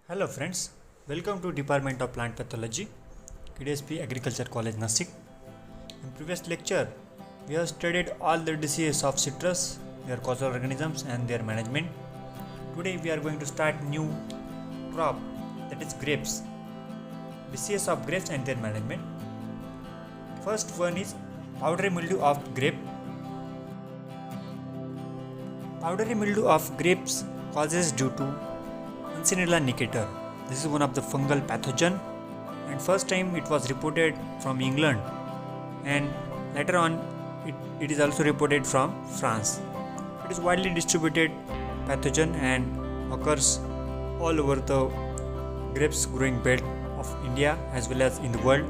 Hello friends, welcome to Department of Plant Pathology, KDSP Agriculture College Nasik. In previous lecture, we have studied all the diseases of citrus, their causal organisms and their management. Today we are going to start new crop, that is grapes. Diseases of grapes and their management. First one is powdery mildew of grape. Powdery mildew of grapes causes due to Mancinella nicator. This is one of the fungal pathogen, and first time it was reported from England, and later on it is also reported from France. It is widely distributed pathogen and occurs all over the grapes growing belt of India as well as in the world.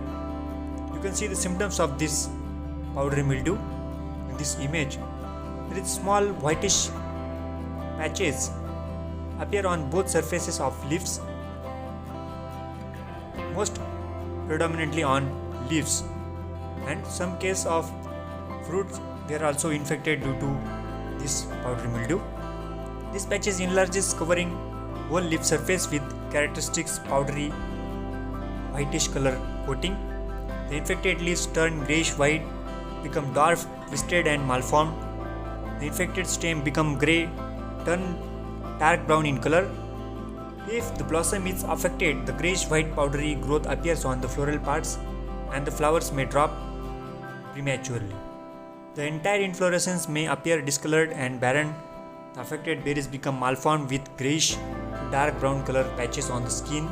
You can see the symptoms of this powdery mildew in this image. There is small whitish patches appear on both surfaces of leaves, most predominantly on leaves, and some case of fruits they are also infected due to this powdery mildew. This patches enlarges, covering whole leaf surface with characteristics powdery whitish color coating. The infected leaves turn greyish white, become dwarf, twisted and malformed. The infected stem become grey, turn dark brown in color. If the blossom is affected, the greyish white powdery growth appears on the floral parts and the flowers may drop prematurely. The entire inflorescence may appear discolored and barren. The affected berries become malformed with greyish to dark brown color patches on the skin.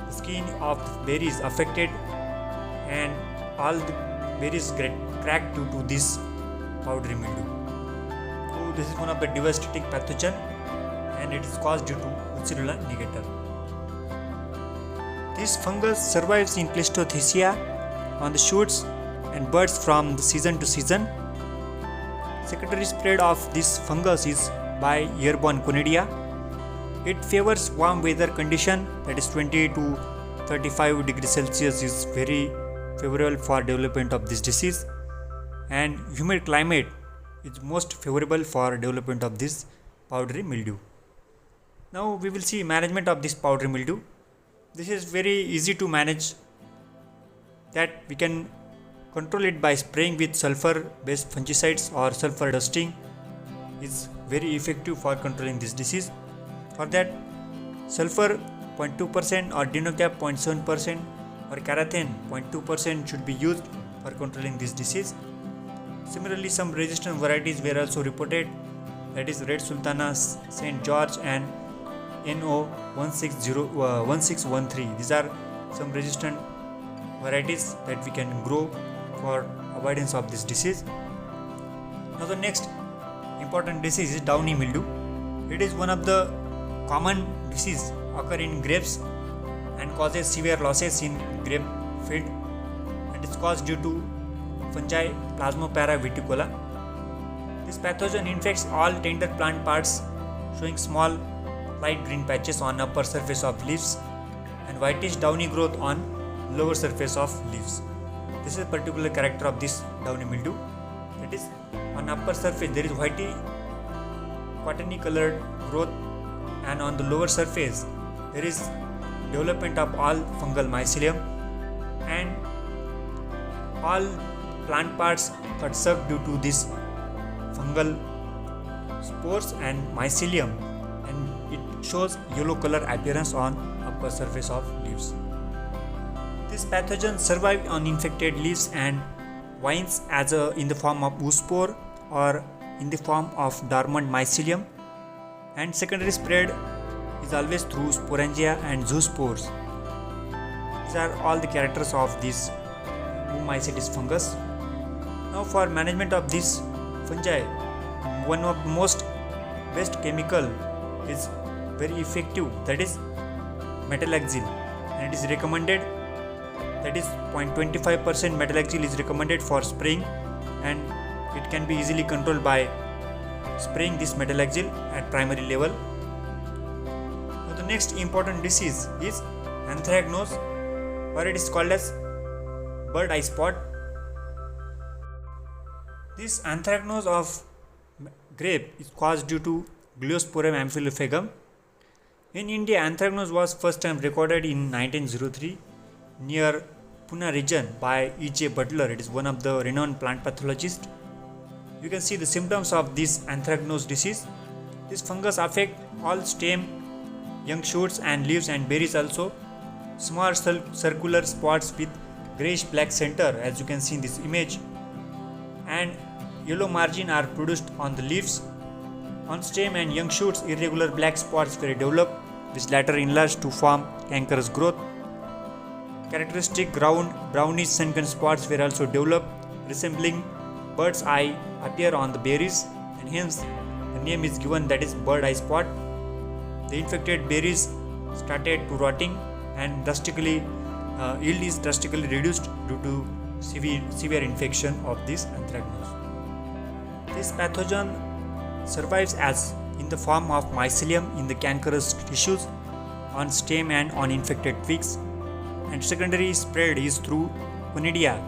The skin of the berries affected and all the berries get cracked due to this powdery mildew. So this is one of the devastating pathogen, and it is caused due to Mancinella nicator. This fungus survives in Pleistocyathea on the shoots and buds from the season to season. Secondary spread of this fungus is by airborne conidia. It favors warm weather condition, that is 20 to 35 degrees Celsius is very favorable for development of this disease, and humid climate is most favorable for development of this powdery mildew. Now we will see management of this powdery mildew. This is very easy to manage, that we can control it by spraying with sulfur based fungicides, or sulfur dusting is very effective for controlling this disease. For that, sulfur 0.2% or dinocap 0.7% or carathane 0.2% should be used for controlling this disease. Similarly, some resistant varieties were also reported, that is Red Sultana, St. George and NO 1613. These are some resistant varieties that we can grow for avoidance of this disease. Now the next important disease is downy mildew. It is one of the common disease occur in grapes and causes severe losses in grape field, and is caused due to fungi Plasmopara viticola. This pathogen infects all tender plant parts, showing small light green patches on upper surface of leaves and whitish downy growth on lower surface of leaves. This is a particular character of this downy mildew, that is on upper surface there is whitey cottony colored growth, and on the lower surface there is development of all fungal mycelium, and all plant parts got sucked due to this fungal spores and mycelium, and it shows yellow color appearance on upper surface of leaves. This pathogen survive on infected leaves and vines as in the form of oospore or in the form of dormant mycelium, and secondary spread is always through sporangia and zoospores. These are all the characters of this Oomycetes fungus. Now for management of this fungi, one of the most best chemical is very effective, that is metalaxyl, and it is recommended, that is 0.25% metalaxyl is recommended for spraying, and it can be easily controlled by spraying this metalaxyl at primary level. Now the next important disease is anthracnose, or it is called as bird eye spot. This anthracnose of grape is caused due to Gliosporum amphalophagum, In India, anthracnose was first time recorded in 1903 near Pune region by E.J. Butler. It is one of the renowned plant pathologists. You can see the symptoms of this anthracnose disease. This fungus affects all stem, young shoots and leaves and berries also. Small circular spots with grayish black center, as you can see in this image, and yellow margin are produced on the leaves. On stem and young shoots, irregular black spots were developed, which later enlarge to form cankerous growth. Characteristic round brownish sunken spots were also developed, resembling bird's eye appear on the berries, and hence the name is given, that is bird eye spot. The infected berries started to rotting and drastically yield is drastically reduced due to severe infection of this anthracnose. This pathogen survives as in the form of mycelium in the cankerous tissues on stem and on infected twigs, and secondary spread is through conidia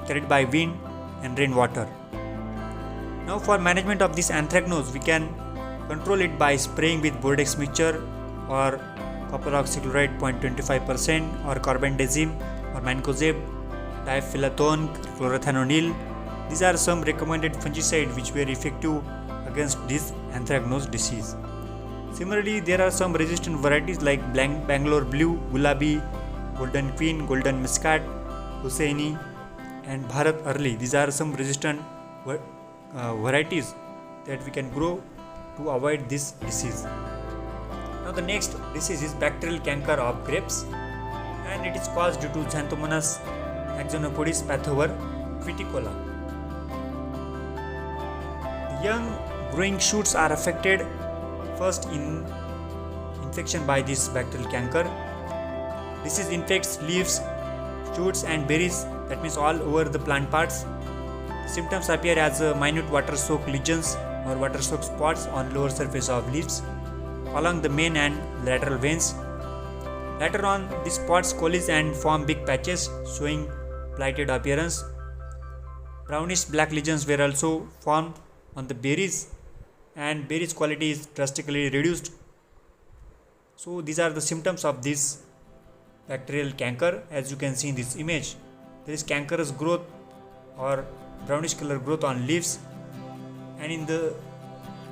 carried by wind and rainwater. Now for management of this anthracnose, we can control it by spraying with Bordeaux mixture or copper oxychloride 0.25% or carbendazim or mancozeb, diphyllothone, chlorothalonil. These are some recommended fungicides which were effective against this anthracnose disease. Similarly, there are some resistant varieties like Bangalore Blue, Gulabi, Golden Queen, Golden Muscat, Hussaini and Bharat Early. These are some resistant varieties that we can grow to avoid this disease. Now the next disease is bacterial canker of grapes, and it is caused due to Xanthomonas axonopodis pathover viticola. The young growing shoots are affected first in infection by this bacterial canker. Disease infects leaves, shoots and berries, that means all over the plant parts. The symptoms appear as minute water-soaked lesions or water-soaked spots on lower surface of leaves along the main and lateral veins. Later on, these spots coalesce and form big patches showing blighted appearance. Brownish black lesions were also formed on the berries, and berries quality is drastically reduced. So these are the symptoms of this bacterial canker. As you can see in this image, there is cankerous growth or brownish color growth on leaves, and in the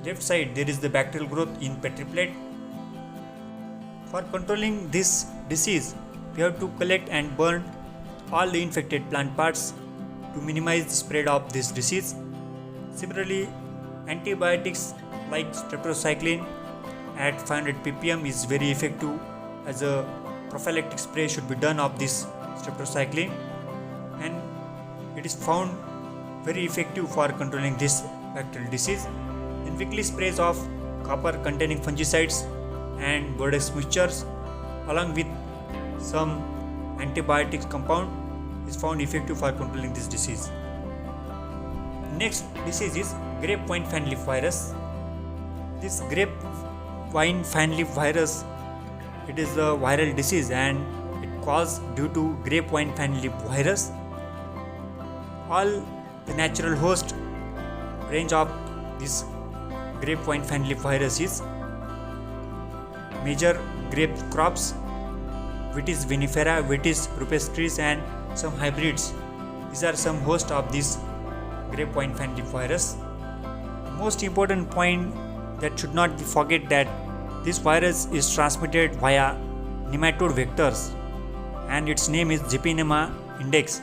left side there is the bacterial growth in petri plate. For controlling this disease, we have to collect and burn all the infected plant parts to minimize the spread of this disease. Similarly, antibiotics like streptocycline at 500 ppm is very effective, as a prophylactic spray should be done of this streptocycline, and it is found very effective for controlling this bacterial disease. Then weekly sprays of copper containing fungicides and Bordeaux mixtures along with some antibiotics compound is found effective for controlling this disease. Next disease is grapevine fan leaf virus. This grapevine fan leaf virus, it is a viral disease and it caused due to grapevine fan leaf virus. All the natural host range of this grapevine fan leaf virus is major grape crops, Vitis vinifera, Vitis rupestris and some hybrids. These are some hosts of this grapevine fan leaf virus. The most important point that should not be forget that this virus is transmitted via nematode vectors, and its name is Zypinema index,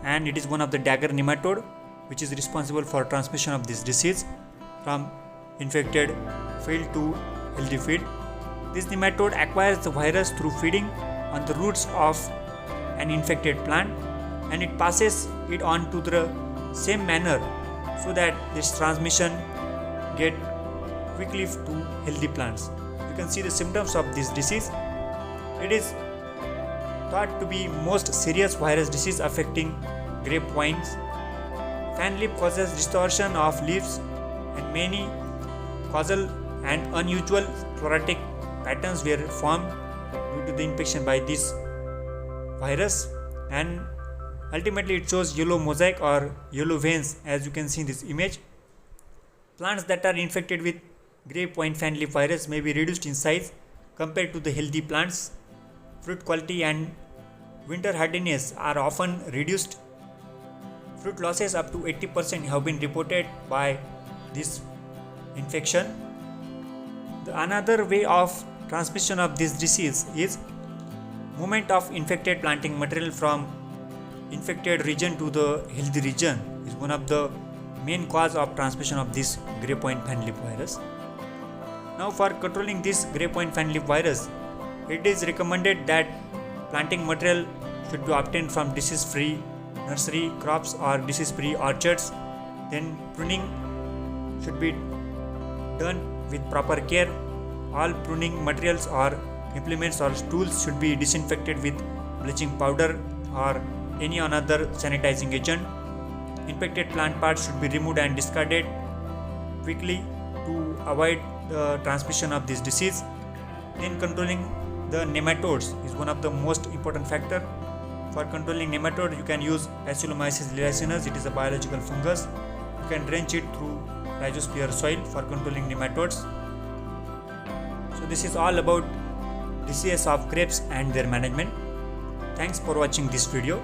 and it is one of the dagger nematode which is responsible for transmission of this disease from infected field to healthy field. This nematode acquires the virus through feeding on the roots of an infected plant, and it passes it on to the same manner so that this transmission get quickly to healthy plants. You can see the symptoms of this disease. It is thought to be most serious virus disease affecting grapevines. Fan leaf causes distortion of leaves, and many causal and unusual chlorotic patterns were formed due to the infection by this virus, and ultimately it shows yellow mosaic or yellow veins, as you can see in this image. Plants that are infected with grapevine fan leaf virus may be reduced in size compared to the healthy plants. Fruit quality and winter hardiness are often reduced. Fruit losses up to 80% have been reported by this infection. Another way of transmission of this disease is movement of infected planting material from infected region to the healthy region is one of the main cause of transmission of this grey point fan leaf virus. Now, for controlling this grey point fan leaf virus, it is recommended that planting material should be obtained from disease-free nursery crops or disease-free orchards. Then pruning should be done with proper care. All pruning materials or implements or tools should be disinfected with bleaching powder or any another sanitizing agent. Infected plant parts should be removed and discarded quickly to avoid the transmission of this disease. Then controlling the nematodes is one of the most important factor. For controlling nematode, you can use Acyclomyces liliaceus. It is a biological fungus. You can drench it through rhizosphere soil for controlling nematodes. So this is all about diseases of grapes and their management. Thanks for watching this video.